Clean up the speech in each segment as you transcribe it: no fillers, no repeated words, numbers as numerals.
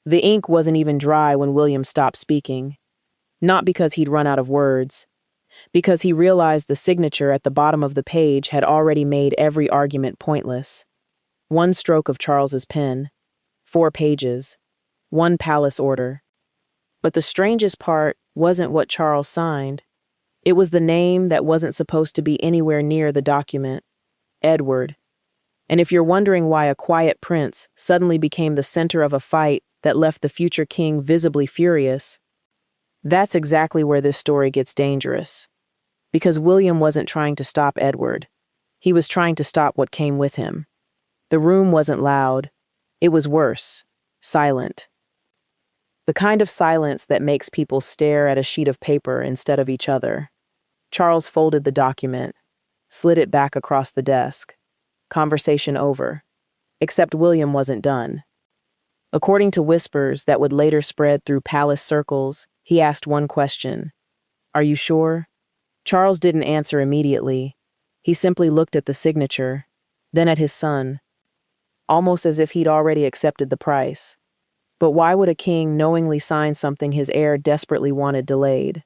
The ink wasn't even dry when William stopped speaking. Not because he'd run out of words, because he realized the signature at the bottom of the page had already made every argument pointless. One stroke of Charles's pen, 4 pages, one palace order. But the strangest part wasn't what Charles signed. It was the name that wasn't supposed to be anywhere near the document: Edward. And if you're wondering why a quiet prince suddenly became the center of a fight that left the future king visibly furious, that's exactly where this story gets dangerous. Because William wasn't trying to stop Edward. He was trying to stop what came with him. The room wasn't loud. It was worse, silent. The kind of silence that makes people stare at a sheet of paper instead of each other. Charles folded the document, slid it back across the desk. Conversation over. Except William wasn't done. According to whispers that would later spread through palace circles, he asked one question. "Are you sure?" Charles didn't answer immediately. He simply looked at the signature, then at his son, almost as if he'd already accepted the price. But why would a king knowingly sign something his heir desperately wanted delayed?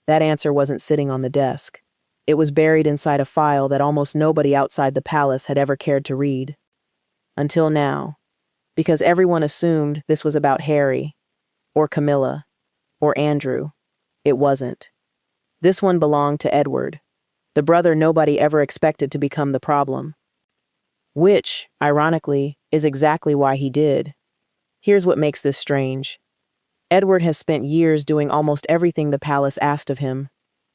That answer wasn't sitting on the desk. It was buried inside a file that almost nobody outside the palace had ever cared to read. Until now. Because everyone assumed this was about Harry, or Camilla, or Andrew. It wasn't. This one belonged to Edward, the brother nobody ever expected to become the problem. Which, ironically, is exactly why he did. Here's what makes this strange. Edward has spent years doing almost everything the palace asked of him.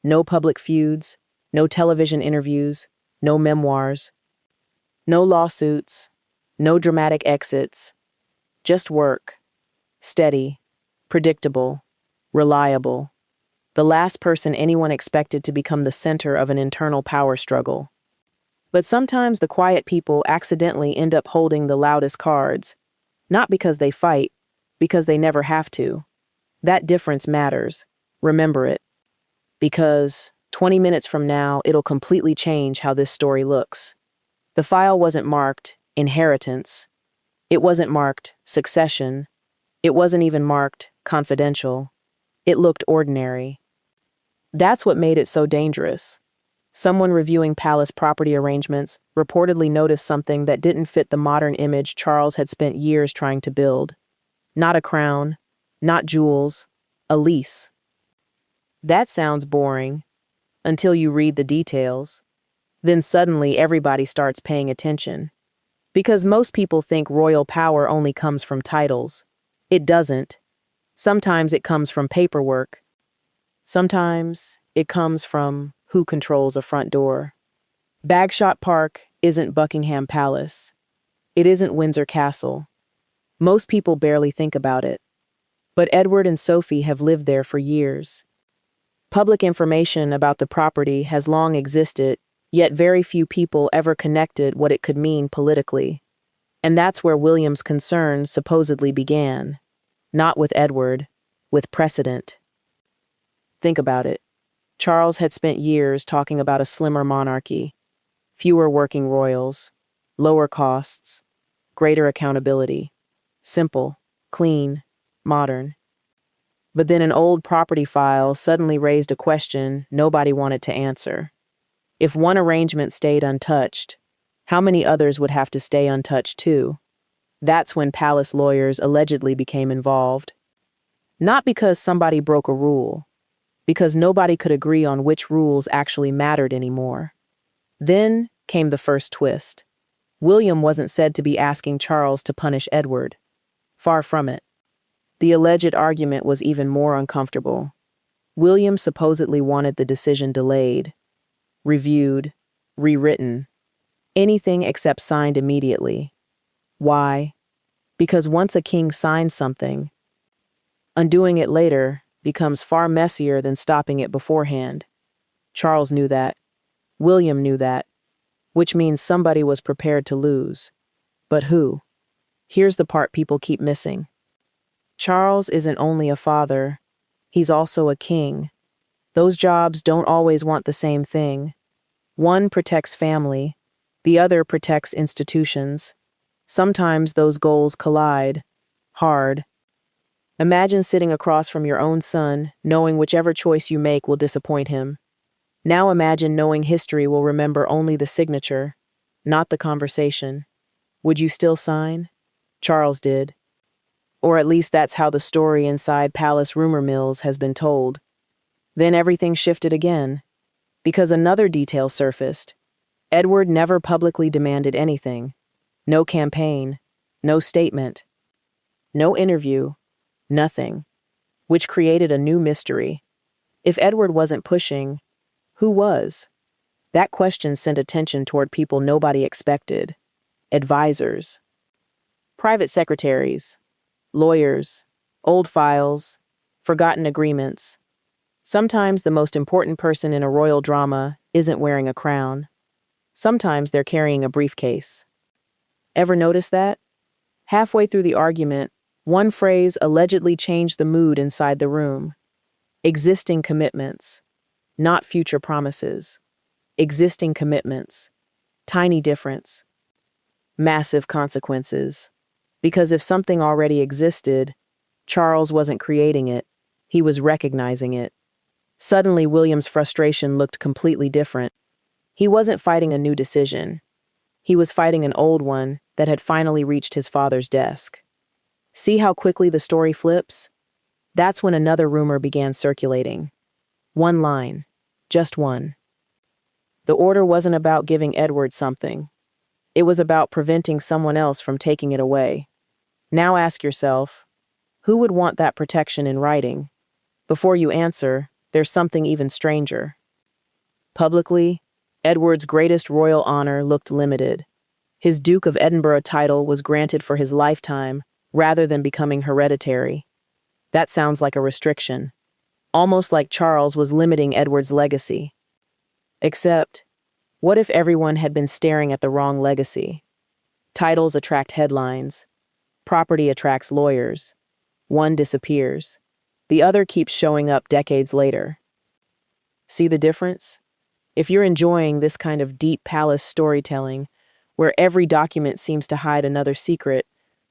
No public feuds, no television interviews, no memoirs, no lawsuits, no dramatic exits. Just work. Steady, predictable, reliable. The last person anyone expected to become the center of an internal power struggle. But sometimes the quiet people accidentally end up holding the loudest cards. Not because they fight, because they never have to. That difference matters. Remember it. Because 20 minutes from now, it'll completely change how this story looks. The file wasn't marked inheritance. It wasn't marked succession. It wasn't even marked confidential. It looked ordinary. That's what made it so dangerous. Someone reviewing palace property arrangements reportedly noticed something that didn't fit the modern image Charles had spent years trying to build. Not a crown, not jewels, a lease. That sounds boring, until you read the details. Then suddenly everybody starts paying attention. Because most people think royal power only comes from titles. It doesn't. Sometimes it comes from paperwork. Sometimes it comes from who controls a front door. Bagshot Park isn't Buckingham Palace. It isn't Windsor Castle. Most people barely think about it. But Edward and Sophie have lived there for years. Public information about the property has long existed, yet very few people ever connected what it could mean politically. And that's where William's concerns supposedly began. Not with Edward, with precedent. Think about it. Charles had spent years talking about a slimmer monarchy, fewer working royals, lower costs, greater accountability, simple, clean, modern. But then an old property file suddenly raised a question nobody wanted to answer. If one arrangement stayed untouched, how many others would have to stay untouched too? That's when palace lawyers allegedly became involved. Not because somebody broke a rule, because nobody could agree on which rules actually mattered anymore. Then came the first twist. William wasn't said to be asking Charles to punish Edward. Far from it. The alleged argument was even more uncomfortable. William supposedly wanted the decision delayed, reviewed, rewritten, anything except signed immediately. Why? Because once a king signs something, undoing it later becomes far messier than stopping it beforehand. Charles knew that. William knew that. Which means somebody was prepared to lose. But who? Here's the part people keep missing. Charles isn't only a father, he's also a king. Those jobs don't always want the same thing. One protects family, the other protects institutions. Sometimes those goals collide. Hard, Imagine sitting across from your own son, knowing whichever choice you make will disappoint him. Now imagine knowing history will remember only the signature, not the conversation. Would you still sign? Charles did. Or at least that's how the story inside palace rumor mills has been told. Then everything shifted again, because another detail surfaced. Edward never publicly demanded anything. No campaign, no statement, no interview, nothing, which created a new mystery. If Edward wasn't pushing, who was? That question sent attention toward people nobody expected. Advisors, private secretaries, lawyers, old files, forgotten agreements. Sometimes the most important person in a royal drama isn't wearing a crown. Sometimes they're carrying a briefcase. Ever notice that? Halfway through the argument, one phrase allegedly changed the mood inside the room. Existing commitments, not future promises. Existing commitments. Tiny difference. Massive consequences. Because if something already existed, Charles wasn't creating it, he was recognizing it. Suddenly, William's frustration looked completely different. He wasn't fighting a new decision. He was fighting an old one that had finally reached his father's desk. See how quickly the story flips? That's when another rumor began circulating. One line. Just one. The order wasn't about giving Edward something. It was about preventing someone else from taking it away. Now ask yourself, who would want that protection in writing? Before you answer, there's something even stranger. Publicly, Edward's greatest royal honor looked limited. His Duke of Edinburgh title was granted for his lifetime rather than becoming hereditary. That sounds like a restriction, almost like Charles was limiting Edward's legacy. Except, what if everyone had been staring at the wrong legacy? Titles attract headlines. Property attracts lawyers. One disappears. The other keeps showing up decades later. See the difference? If you're enjoying this kind of deep palace storytelling, where every document seems to hide another secret,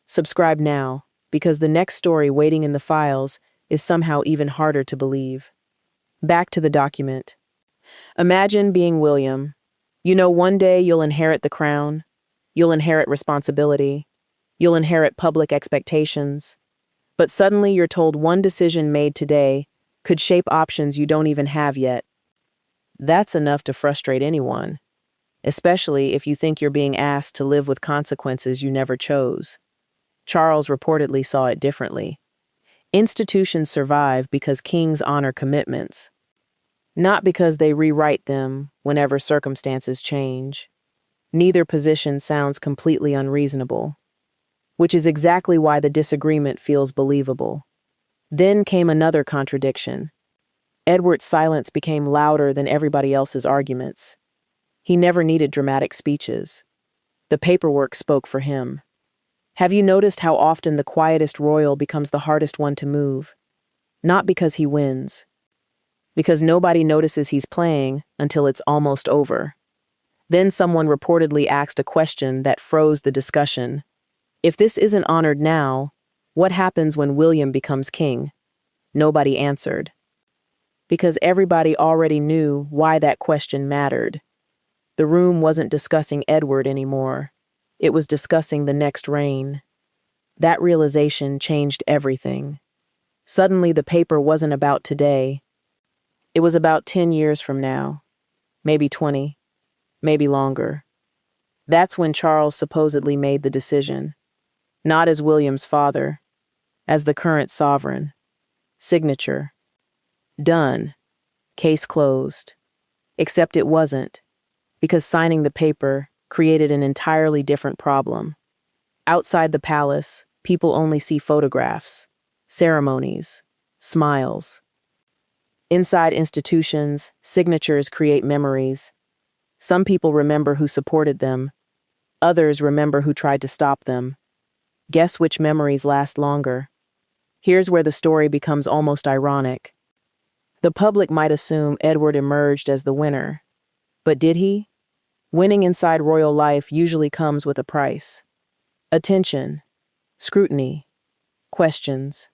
subscribe now, because the next story waiting in the files is somehow even harder to believe. Back to the document. Imagine being William. You know, one day you'll inherit the crown. You'll inherit responsibility. You'll inherit public expectations. But suddenly you're told one decision made today could shape options you don't even have yet. That's enough to frustrate anyone, especially if you think you're being asked to live with consequences you never chose. Charles reportedly saw it differently. Institutions survive because kings honor commitments, not because they rewrite them whenever circumstances change. Neither position sounds completely unreasonable, which is exactly why the disagreement feels believable. Then came another contradiction. Edward's silence became louder than everybody else's arguments. He never needed dramatic speeches. The paperwork spoke for him. Have you noticed how often the quietest royal becomes the hardest one to move? Not because he wins, because nobody notices he's playing until it's almost over. Then someone reportedly asked a question that froze the discussion. If this isn't honored now, what happens when William becomes king? Nobody answered. Because everybody already knew why that question mattered. The room wasn't discussing Edward anymore. It was discussing the next reign. That realization changed everything. Suddenly, the paper wasn't about today. It was about 10 years from now. Maybe 20. Maybe longer. That's when Charles supposedly made the decision. Not as William's father, as the current sovereign. Signature. Done. Case closed. Except it wasn't, because signing the paper created an entirely different problem. Outside the palace, people only see photographs, ceremonies, smiles. Inside institutions, signatures create memories. Some people remember who supported them. Others remember who tried to stop them. Guess which memories last longer? Here's where the story becomes almost ironic. The public might assume Edward emerged as the winner. But did he? Winning inside royal life usually comes with a price. Attention, scrutiny, questions.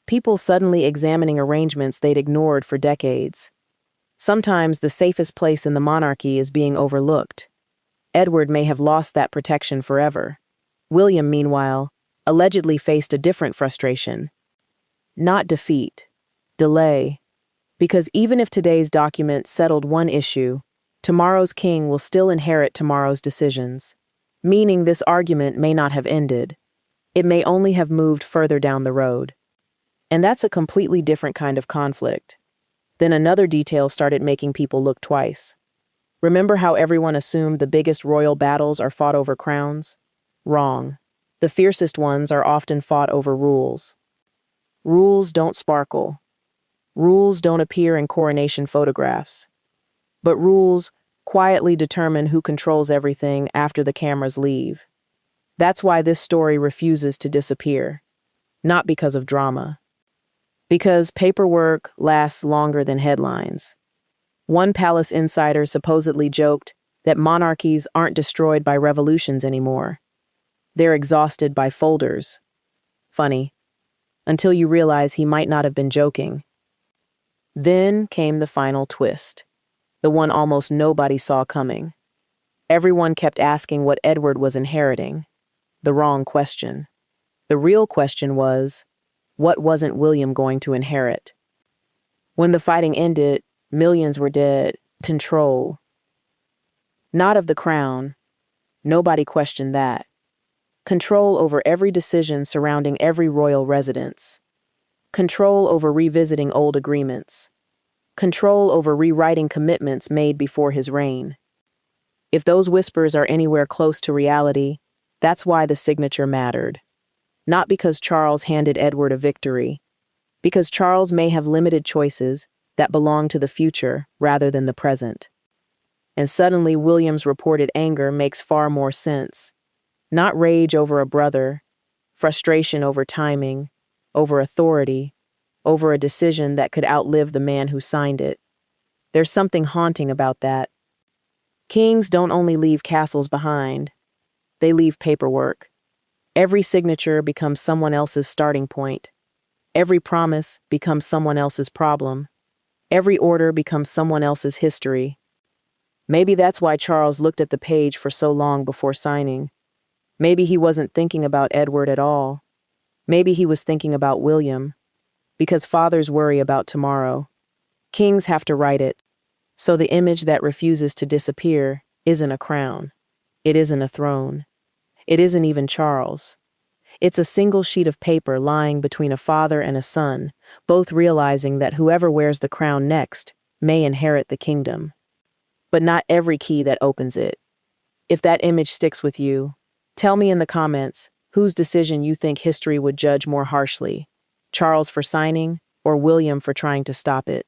people suddenly examining arrangements they'd ignored for decades. Sometimes the safest place in the monarchy is being overlooked. Edward may have lost that protection forever. William, meanwhile, allegedly faced a different frustration. Not defeat, delay. Because even if today's document settled one issue, tomorrow's king will still inherit tomorrow's decisions. Meaning this argument may not have ended. It may only have moved further down the road. And that's a completely different kind of conflict. Then another detail started making people look twice. Remember how everyone assumed the biggest royal battles are fought over crowns? Wrong. The fiercest ones are often fought over rules. Rules don't sparkle. Rules don't appear in coronation photographs. But rules quietly determine who controls everything after the cameras leave. That's why this story refuses to disappear. Not because of drama. Because paperwork lasts longer than headlines. One palace insider supposedly joked that monarchies aren't destroyed by revolutions anymore. They're exhausted by folders. Funny. Until you realize he might not have been joking. Then came the final twist. The one almost nobody saw coming. Everyone kept asking what Edward was inheriting. The wrong question. The real question was, what wasn't William going to inherit? When the fighting ended, millions were dead. Control. Not of the crown. Nobody questioned that. Control over every decision surrounding every royal residence. Control over revisiting old agreements. Control over rewriting commitments made before his reign. If those whispers are anywhere close to reality, that's why the signature mattered. Not because Charles handed Edward a victory, because Charles may have limited choices that belong to the future rather than the present. And suddenly William's reported anger makes far more sense. Not rage over a brother, frustration over timing, over authority, over a decision that could outlive the man who signed it. There's something haunting about that. Kings don't only leave castles behind, they leave paperwork. Every signature becomes someone else's starting point. Every promise becomes someone else's problem. Every order becomes someone else's history. Maybe that's why Charles looked at the page for so long before signing. Maybe he wasn't thinking about Edward at all. Maybe he was thinking about William. Because fathers worry about tomorrow. Kings have to write it. So the image that refuses to disappear isn't a crown. It isn't a throne. It isn't even Charles. It's a single sheet of paper lying between a father and a son, both realizing that whoever wears the crown next may inherit the kingdom. But not every key that opens it. If that image sticks with you, tell me in the comments whose decision you think history would judge more harshly, Charles for signing or William for trying to stop it.